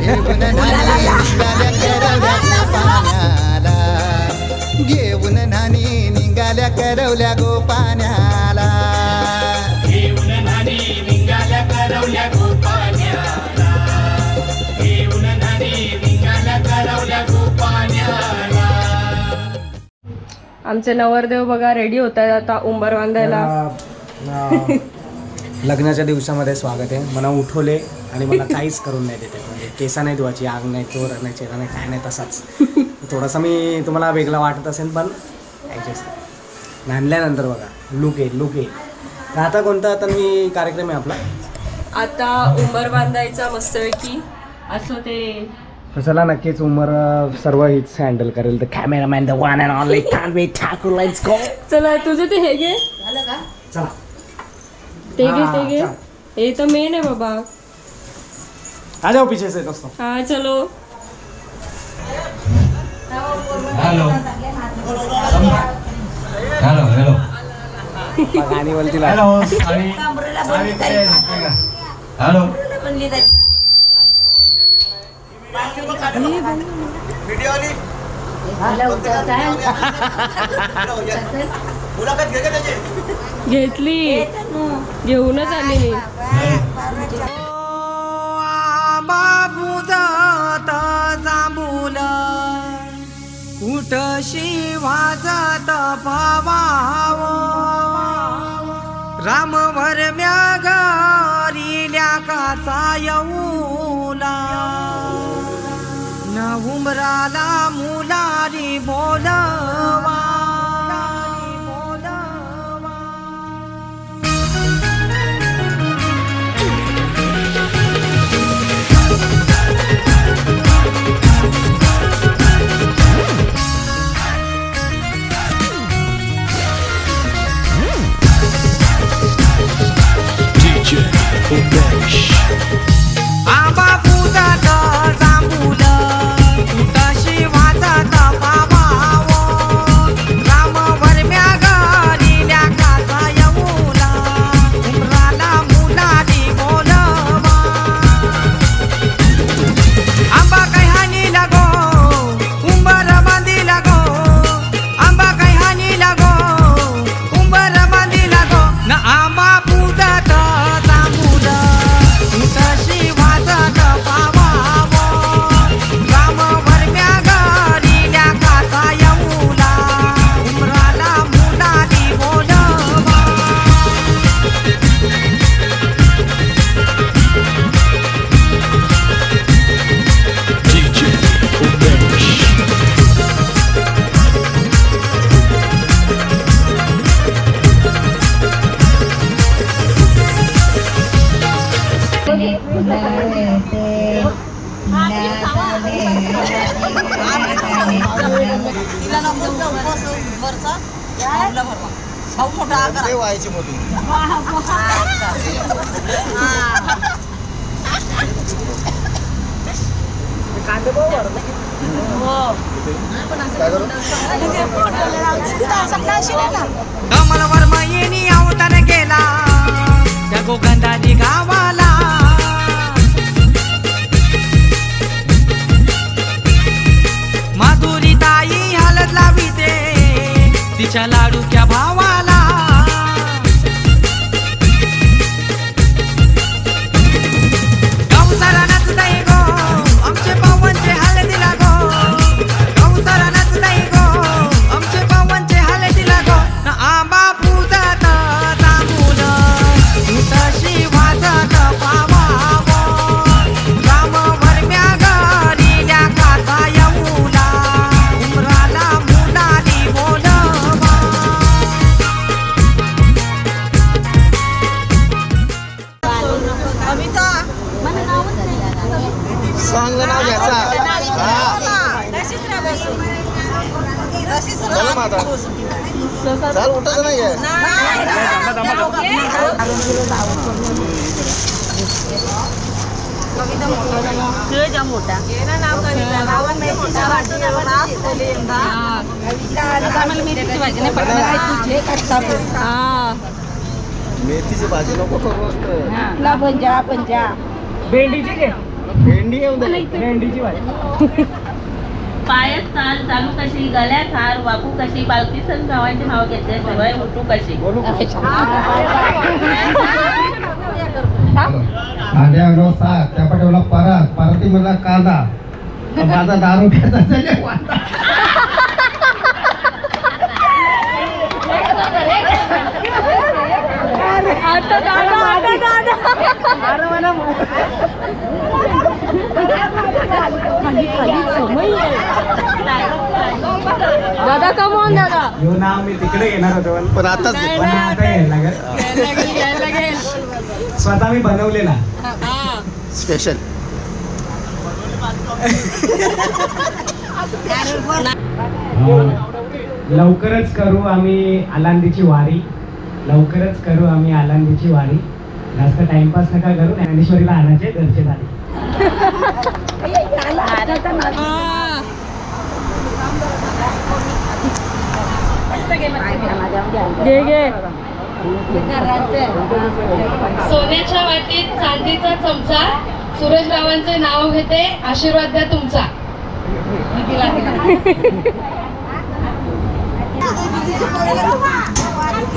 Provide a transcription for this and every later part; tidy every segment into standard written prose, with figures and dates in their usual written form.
घेऊन नानी निघाल्या करवल्या पाण्याला, घेऊन नानी निघाल्या करवल्या गोपाण्याला, घेऊन नानी निघाल्या करवल्या गोपाण्याला, घेऊन नानी निघाल्या करवल्या गोपाण्याला. आमचे नवरदेव बघा रेडी होत आहेत आता उंबर बांधायला. लग्नाच्या दिवसामध्ये स्वागत आहे. मला उठवले आणि मला काहीच करून नाही देते, म्हणजे केसा नाही धुवायची, आग नाही, चोर नाही, चेहरा नाही, काय नाही, तसाच. थोडासा मी तुम्हाला वेगळा वाटत असेल पण ॲडजस्ट. नांदल्यानंतर बघा लुक आहे. तर आता कोणता आता मी कार्यक्रम आहे आपला, आता उंबर बांधायचा मस्तपैकी असं ते. तर चला नक्कीच उमर सर्व हीच हँडल करेल. The cameraman, the one and only Tanvi Thakur, let's go. चला तुझं ते हे घे, चला ते घे. हे तर मेन आहे बाबा. आ जाओ पीछे से दोस्तों. हा चलो. हॅलो हॅलो हॅलो गाणी बोलतील. Hello hello. घेतली, घेऊनच आली मी. बाबूजात जांभूल कुठशी वाजत भावाव, रामवर म्यागारिल्या काचा येऊला, न उमराला मुलारी बोलवा. आंबा पूजात जांभूल कुठशी वाजत भावाव, रामवर म्यागारिल्या काचा येऊला, उमराला मुलारी बोलवा. आंबा काही हानी लागो उंबर बांधी लागो, आंबा काही हानी लागो उंबर बांधी लागो, न आंबा पूजात जांभूल कुठशी वाजत भावाव, रामवर म्यागारिल्या काचा येऊला, उमराला मुलारी बोलवा. व्हायची मोठी. कमलवर मयिनी अवतार गेला त्या गोगंधाजी गावाला, माधुरी ताई हलत लाविते तिच्या लाडूच्या भावाला. गौसाला नाचताई गो आमचे पवनचे हलदीला गो, गौसाला नाचताई गो आमचे पवनचे हलदीला गो, न आंबा पूजात जांभूल कुठशी वाजत भावाव, रामवर म्यागारिल्या काचा येऊला, उमराला मुलारी बोलवा. चांगलं नाव घ्यायचा. चला मग आता. चाल उठायचं नाही आहे. मेथीची भाजी नको करू असतं. भेंडीची घे. भेंडी येऊ दे. भेंडीची भाजी. पायात चाल चालू कशी गळ्यात हार वापू कशी पालखी सण गावांचे नाव घेतल्याशिवाय उठू कशी कांद्यावर साग त्या पाठीला पराती मधला कांदा माझा दारू घ्यायचा दादा कमवून दादा यो नाव मी तिकडे घेणार होतो पण आताच पण आता यायला लागेल. स्वतः मी बनवलेला. स्पेशल. लवकरच करू आम्ही आलांदीची वारी. लवकरच करू आम्ही आलांदीची वारी. जास्त टाइमपास नका करू. ज्ञानेश्वरीला आणायचे घरचे झाले. घे घे सोन्याच्या वाटीत चांदीचा चमचा सूरजरावांचे नाव घेते आशीर्वाद द्या तुमचा.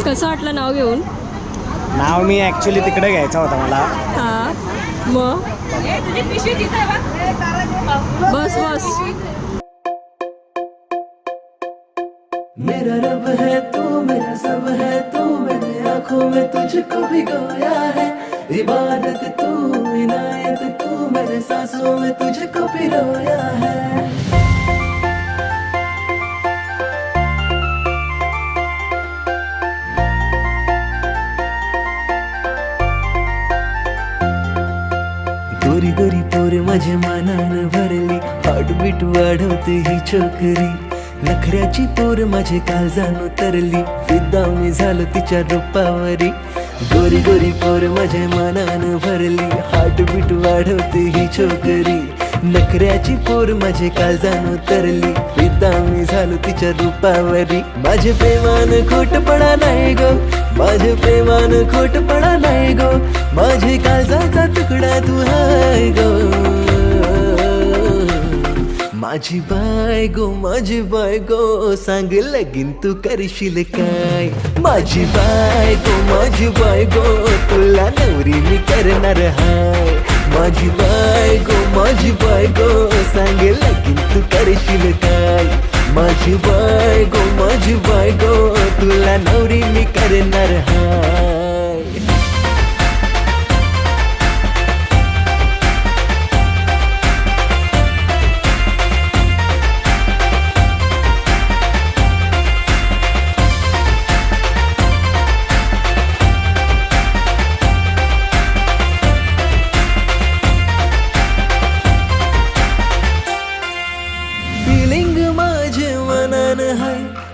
कसं वाटलं नाव घेऊन? नाव मी ऍक्च्युली तिकडे घ्यायचा होता मला. हा मग बस बस. मेरा रब है तू मेरा सब है तू मेरे आंखों में तुझको भिगोया है इबादत तू इनायत तू मेरे सांसों में तुझको पिरोया है. गोरी गोरी पोर माझ्या मानानं भरली हार्टबीट वाढवते ही छोकरी नखऱ्याची पोर माझे काळजान उतरली फिदा मी झालो तिच्या रूपावरी. गोरी गोरी पोर माझ्या मानानं भरली हार्टबीट वाढवते ही छोकरी नखऱ्याची पोर माझे काळजान उतरली फिदा मी झालो तिच्या रूपावरी. माझे प्रेमान खोटपणा नाही गो माझे प्रेमान खोटपणा नाही गो माझे काळजाचा तुकडा तू हाय गो. माझी बायगो सांग लगीन तू करशील काय. माझी बायगो तुला नवरी मी करणार हाय. माझी बायगो सांग लगीन तू करशील काय. माझी बायगो तुला नवरी मी करणार हाय.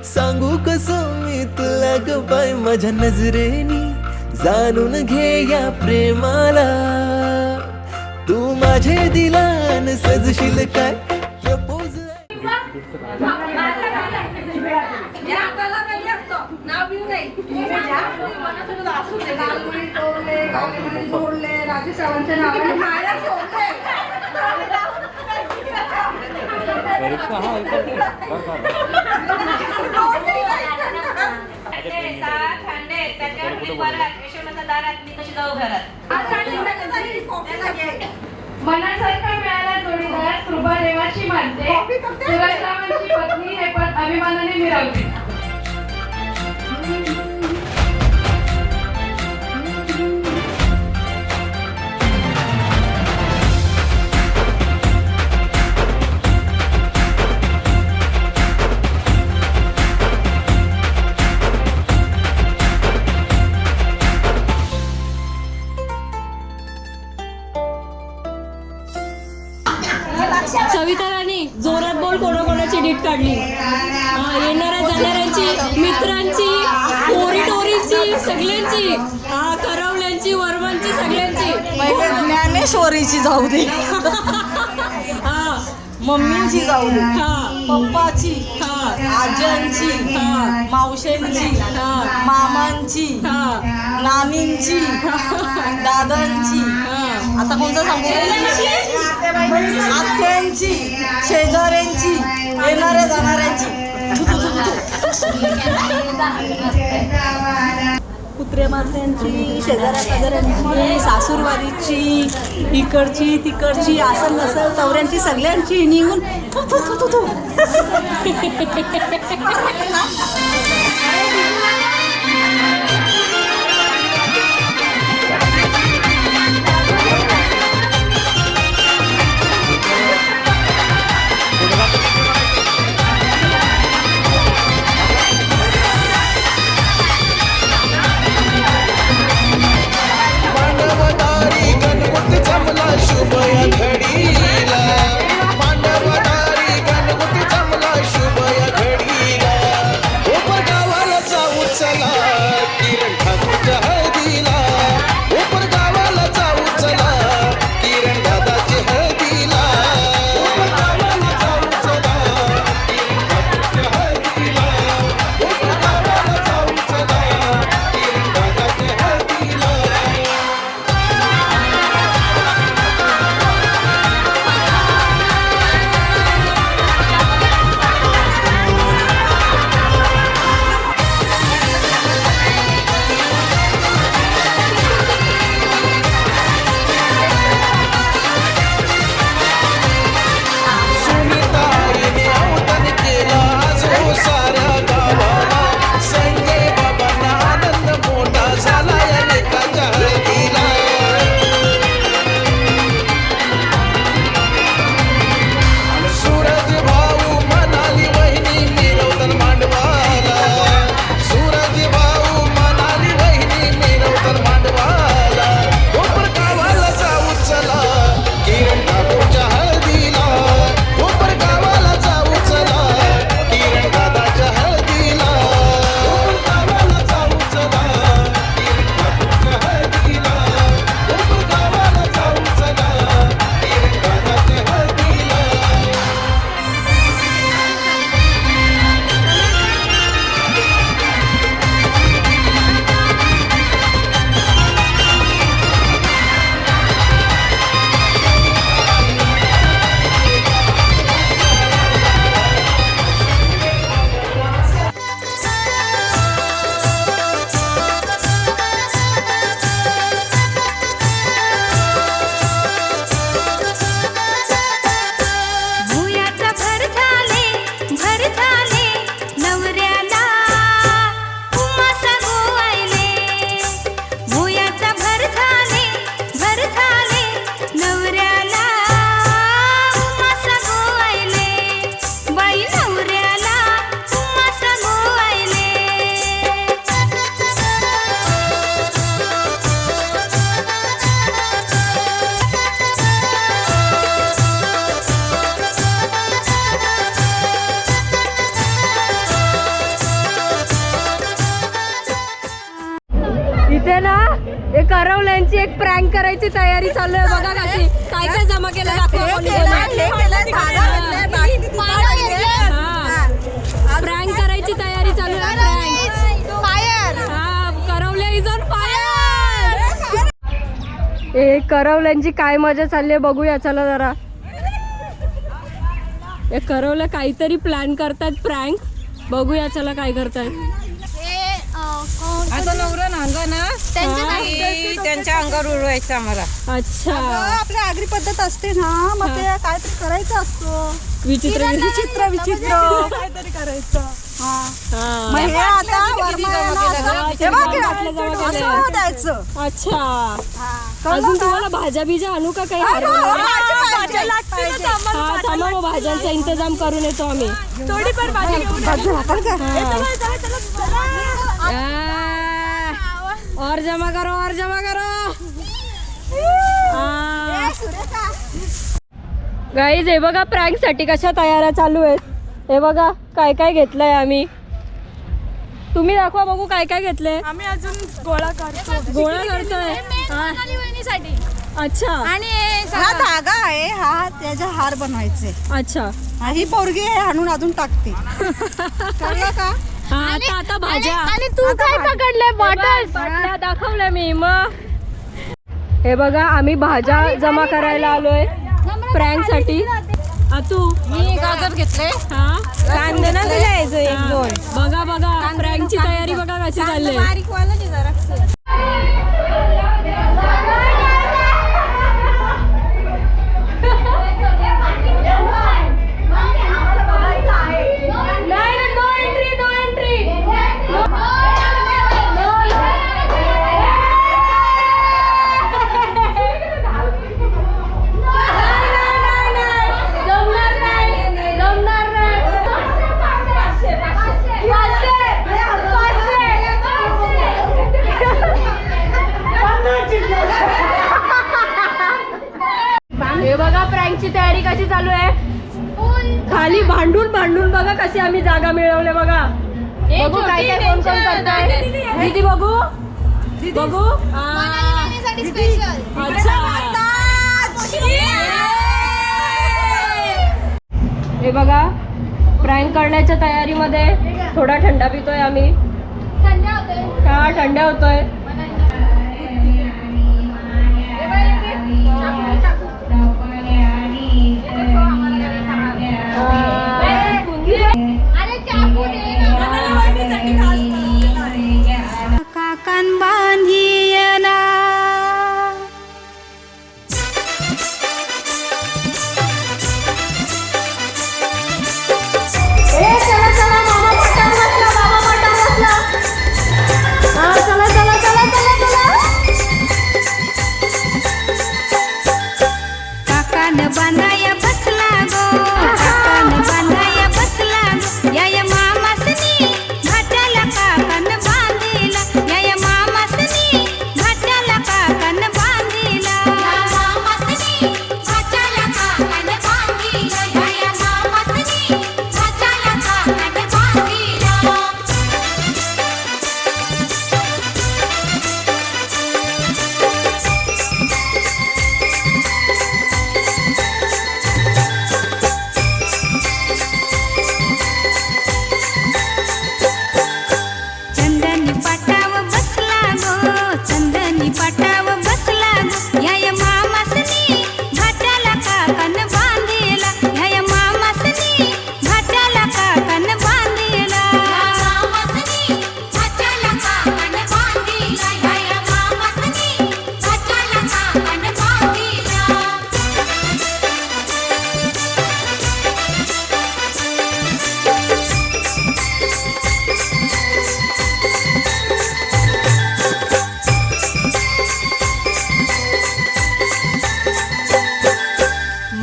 सांगू कसं मी तुला ग बाय माझ्या नजरेनी जाणून घे या प्रेमाला. तू माझे दिलान सजशील काय प्रपोज. मनासारखा मिळाला जोडीदार कृपा देवाची मानते सूरजरावांची पत्नी हे पद अभिमानाने मिरवते. सविता राणी जोरात बोल. कोणाकोणाची डीट काढली? हा येणाऱ्या जाणाऱ्यांची मित्रांची पोरीटोरीची सगळ्यांची हा करवल्यांची वर्मांची सगळ्यांची. ज्ञानेश्वरीची जाऊ दे हा मम्मीची जाऊ दे हा पप्पाची हा आज्यांची हा मावशेंची हा मामांची हा नानींची दादांची हा आता कोणतं सांगू? आत्यांची, शेजाऱ्यांची, येणाऱ्या जाणाऱ्यांची, कुत्रे मारत्यांची, शेजाऱ्या पाजाऱ्यांची, सासूरवाडीची, इकडची तिकडची, असं नसल तवऱ्यांची, सगळ्यांची निघून थू थू थू थू थू. मांडवदारी गणपती जमला शुभ या घडीला, मांडवदारी गणपती जमला शुभ या घडीला. उपर गावाला जाऊ चला किरण ठाकूरच्या हळदीला, उपर गावाला जाऊ चला किरण दादाची हळदीला, उपर गावाला जाऊ चला किरण ठाकूरच्या हळदीला, उपर गावाला जाऊ चला किरण दादाची हळदीला. सुनीताईने अवतन केला जो साऱ्या गावाला, संजय बाबांना आनंद मोठा झाला या लेकाच्या हळदीला. सूरज भाऊ म्हणाली वहिनी मिरवतन मांडवाला, सूरज भाऊ म्हणाली वहिनी मिरवतन मांडवाला. उपर गावाला जाऊ चला किरण ठाकूरच्या हळदीला, उपर गावाला जाऊ चला किरण दादाच्या हळदीला, उपर गावाला जाऊ चला किरण ठाकूरच्या हळदीला, उपर गावाला जाऊ चला किरण दादाच्या हळदीला. भुयाचा भर झाले नवऱ्याला उमास गोवायले, भुयाचा भर झाले नवऱ्याला उमास गोवायले, बाई नवऱ्याला उमास गोवायले. इथे ना एक करवल्यांची एक प्रँक करायची तयारी चालू आहे. बघा कशी काय काय जमा केलं प्रँक करायची तयारी चालू आहे. करवल्या इज ऑन फायर. हे करवल्यांची काय मजा चालली आहे बघूया चला जरा. हे करवलं काहीतरी प्लॅन करतात प्रँक. बघूया चला काय करतायत. असं नवरं नांगा ना त्यांच्या अंगावर उडवायचं आम्हाला. अच्छा आपल्या आगरी पद्धत असते ना, मग ते काहीतरी करायचं असतो. विचित्र विचित्र विचित्र काहीतरी करायचं. मग हे आता असं द्यायचं. अच्छा अजून तुम्हाला भाज्या बिज्या आणू का काही? हा थांबा मग भाज्यांचा इंतजाम करून येतो आम्ही. थोडीफार भाजी और जमा करो और जमा करो. गाईज हे बघा प्रँक साठी कशा तयाऱ्या चालू आहेत. हे बघा काय काय घेतलंय आम्ही. तुम्ही दाखवा बघू काय काय घेतलंय. आम्ही अजून गोळा करतोय. अच्छा आणि हा धागा आहे, हा त्याचा हार बनवायचे. अच्छा ही पोरगी आहे आणून अजून टाकते. कळलं का? आता भाज्या. आणि तू काय पकडलंय? बॉटल बाटल्या दाखवल्या मी. मग हे बघा आम्ही भाज्या जमा करायला आलोय प्रँक साठी. तू मी गाजर घेतले, हा कांदे ना दिले एक दोन. बघा बघा प्रँकची तयारी बघा कशी चालली. बारीक वाला जरा. हे बघा प्रँकची तयारी कशी चालू आहे. खाली भांडून भांडून बघा कशी आम्ही जागा मिळवले बघा. बघू काय काय कोण कोण करताय. दीदी बघू बघू. अच्छा हे बघा प्रँक करण्याच्या तयारीमध्ये थोडा थंडा पितोय आम्ही. हा थंड होतोय. काकान बांधियना काकान बांधाया बसला गो, काकान बांधाया बसला गो. या मामासनी घाटाला काकान बांधिला, या मामासनी घाटाला काकान बांधिला. मामासनी घाटाला काकान बांधिला, या मामासनी घाटाला काकान बांधिला. चंदनी पाटाव बसला गो, चंदनी पाटाव बसला गो. या मामासनी घाटाला काकान बांधिला, या मामासनी घाटाला काकान बांधिला. मामासनी घाटाला काकान बांधिला, या मामासनी घाटाला काकान बांधिला.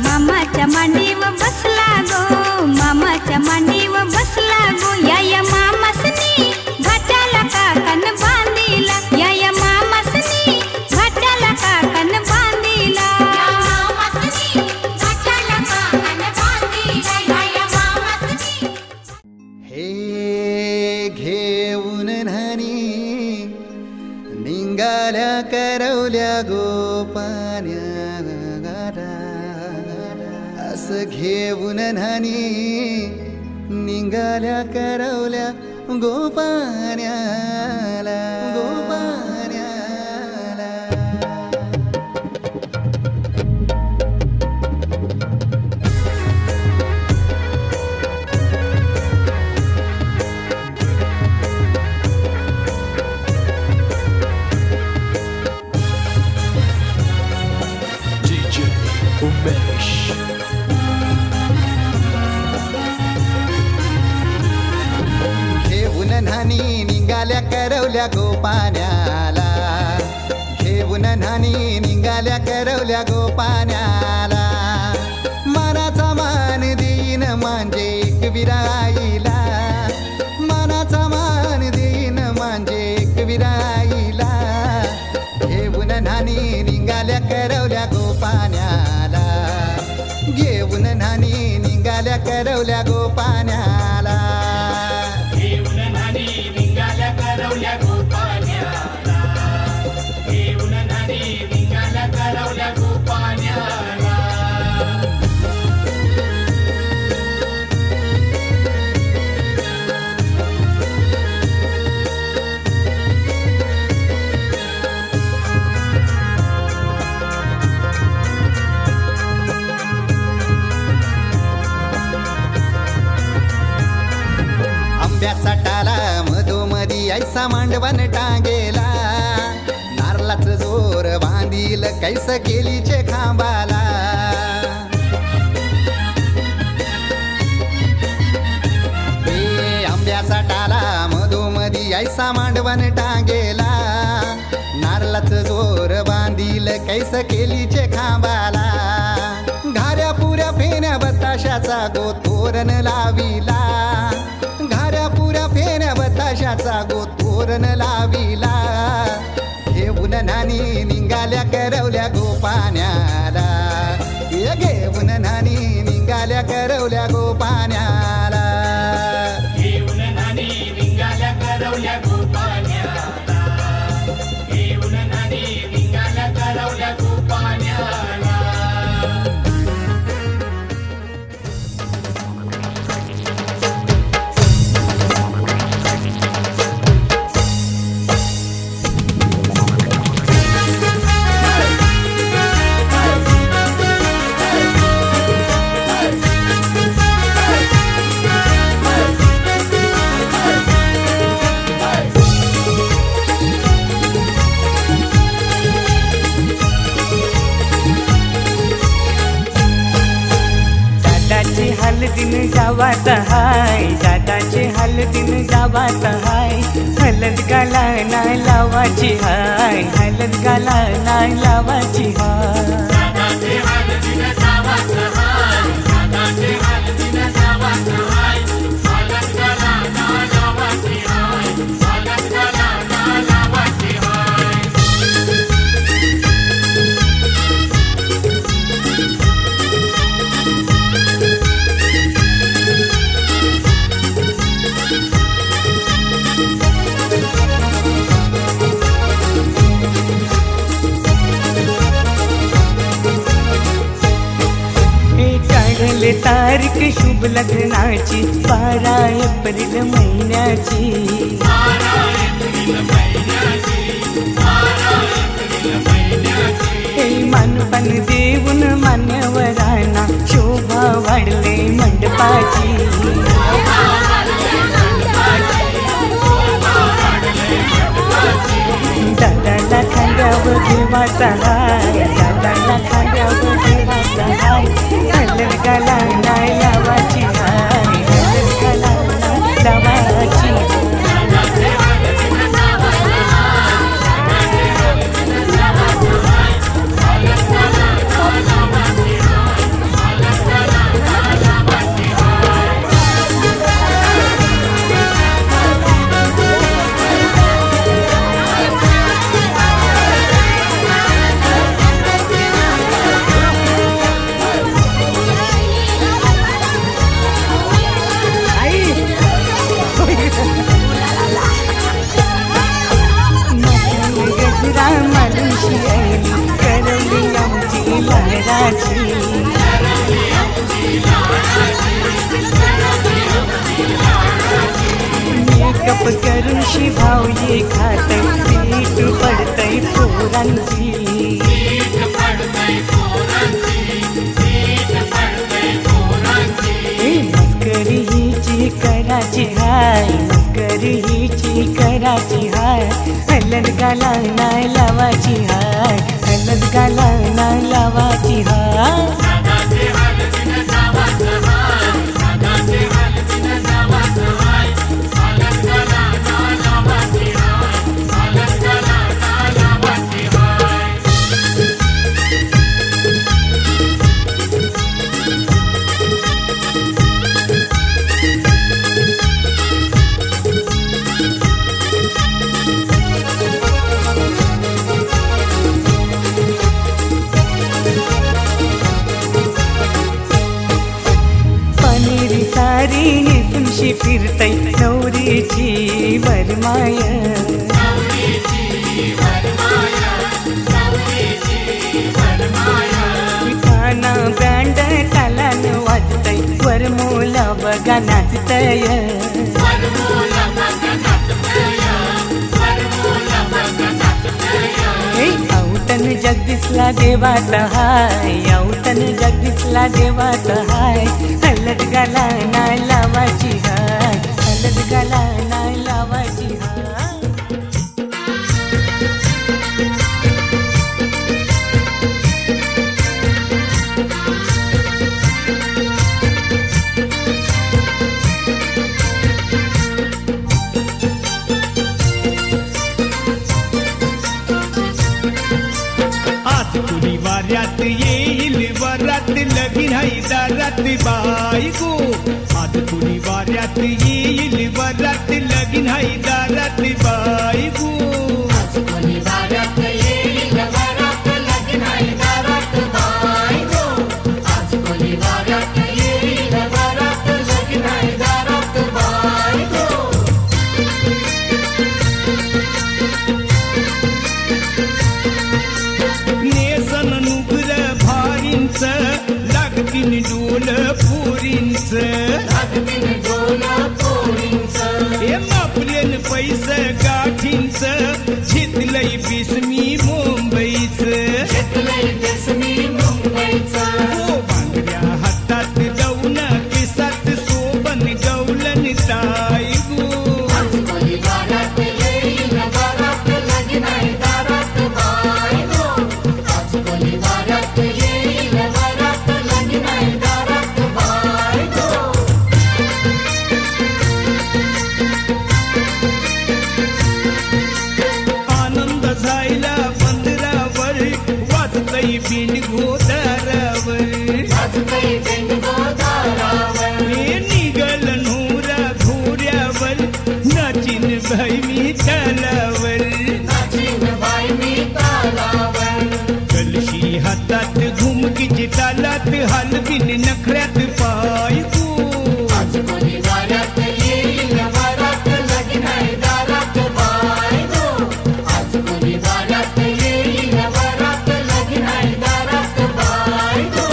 मामाच्या मांडीवर बसला गो, मामाच्या मांडीवर बसला गो. या मामासनी घाटाला काकान बांधिला, या मामासनी घाटाला काकान बांधिला. मामासनी घाटाला काकान बांधिला, या मामासनी. हे घेऊन न्हाणी निघाल्या करवल्या गोपान्या असं घेऊन न्हाणी निघाल्या करवल्या गोपान्याला गोपान्याला. घेऊन न्हाणी निघाल्या करवल्या गोपान्याला, घेऊन न्हाणी निघाल्या करवल्या गोपान्याला. मनाचा मान देईन म्हणजे एक विराईला, मनाचा मान देईन म्हणजे एक विराईला. घेऊन न्हाणी निघाल्या करवल्या गोपान्याला, घेऊन न्हाणी निघाल्या करवल्या गोपान्याला. घेऊन न्हाणी निघाल्या करवल्या गोपान्याला, घेऊन न्हाणी निघाल्या करवल्या गोपान्याला. ऐसा मांडवण टांगेला नारलाच जोर बांधील कैस केलीचे खांबाला आंब्याचा टाला मधोमधी ऐसा मांडवण टांगेला नारलाच जोर बांधील कैस केलीचे खांबाला घाऱ्या पुऱ्या फेण्या बताशाचा गोतोरण लाविला घाऱ्या पुऱ्या फेण्या बताशाचा गोतोरण लाविला घेऊन नानी निघाल्या करवल्या गोपाण्याला घेऊन नानी निघाल्या करवल्या गोपाण्याला घेऊन नानी निघाल्या करवल्या गोपाण्याला घेऊन नानी निघाल्या करवल्या गोपाण्याला हलदीन जावात हाय दादाचे हलदीन जावात हाय हलद गाला नाही लावाची हाय हलद गाला नाही लावाची हाय दादाचे हलदीन जावात हाय दादाचे हलदीन जावात हाय हलद गाला नाही लावाची हाय हलद गाला नाही लावाची हाय काढले तारीख शुभ लग्नाची 12 एप्रिल महिन्याची हे मानपण देऊन मान्यवरांना शोभा वाढले मंडपाची दादाला खांद्यावर देवाचा हाय दादाला खांद्यावर देवाचा हाय हलद गाला नाही लावाची हाय हलद गाला नाही लावाची गजरा मालुशी आली करवली आमची लहराची मेकअप करून शिभाव ये खातय पीठ पडतय पोरांची मस्करी हिची कराची हाय मस्करी हिची कराची हाय हलद गाला नाही लावाची हाय हलद गाला नाही लावाची हाय सारी नेसूनशी फिरतय नवरीची वरमाय काना बँड तालान वाजतय वरमोला बघा नाचतय औतन जगदीशला देवाचा हाय औतन जगदीशला देवाचा हाय हलद गाला नाही लावाची हाय हलद गाला नाही लावाची हाय येईल वरात लगीन हाय दारात बायको आज कोणी वाऱ्यात येईल वरात लगीन हाय दारात बायको आज कोणी वाऱ्यात येईल वरात लगीन हाय दारात बायको आज कोणी वाऱ्यात येईल वरात लगीन हाय दारात बायको नेसन नुगर भारींच लागतीन डोल पुरींच लागतीन डोल पोरींच हे मापलेन पैसे गाठींच झितलंय बिस्मी मुंबईच घेतलंय बेसमी मुंबईचं हो बांगड्या हातात जाऊन केसात सोबन गवलन ताईगो आज कोणी वाऱ्यात येईल वरात लगीन हाय दारात बायको आज कोणी वाऱ्यात येईल वरात लगीन हाय दारात बायको आनंद झायला बंदरावर वाजतय बिंड गोदारावर वाजतय बेंड गोदारावर हे निघल नोरा घोड्यावर नाचिन भाई मी तलावर नाचिन बाई मी तालावर कलशी हातात घुमकीची तालात हलवीन नखऱ्यात पायको आज कोणी वाऱ्यात येईल वरात लगीन हाय दारात बायको आज कोणी वाऱ्यात येईल वरात लगीन हाय दारात बायको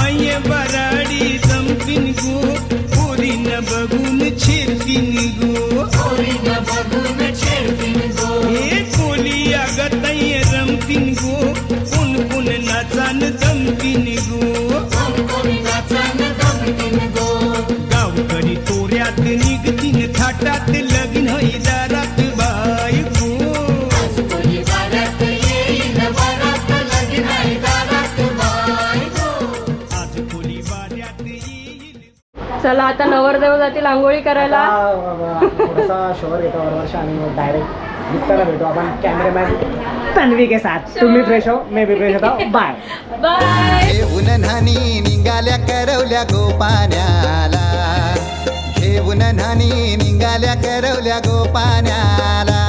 आये बराडी जमतीन गो पोरीन बघून छिरतीन गो पोरीनं बघून छेडतीन गो हे कोली अगताई रमतीन गो कोण कोण नाचान जमतीन गो कोण कोणी नाचन जमतीन गो गावकरी तोऱ्यात निघतीन थाटात लगीन हई दारात बायको आज कोणी वाऱ्यात येईल वरात लगीन हाय दारात बायको आज कोली वाऱ्यात येईल चला आता नवरदेव जातील आंघोळी करायला. थोडासा शोवर घेतो वर्ष आणि मग डायरेक्ट गुप्ताला भेटू आपण कॅमेरामॅन तन्वी के साथ. तुम्ही फ्रेश हो मी भी फ्रेश होता. Bye bye. घेऊन न्हाणी निघाल्या करवल्या गोपाण्याला घेऊन न्हाणी निघाल्या करवल्या गोपाण्याला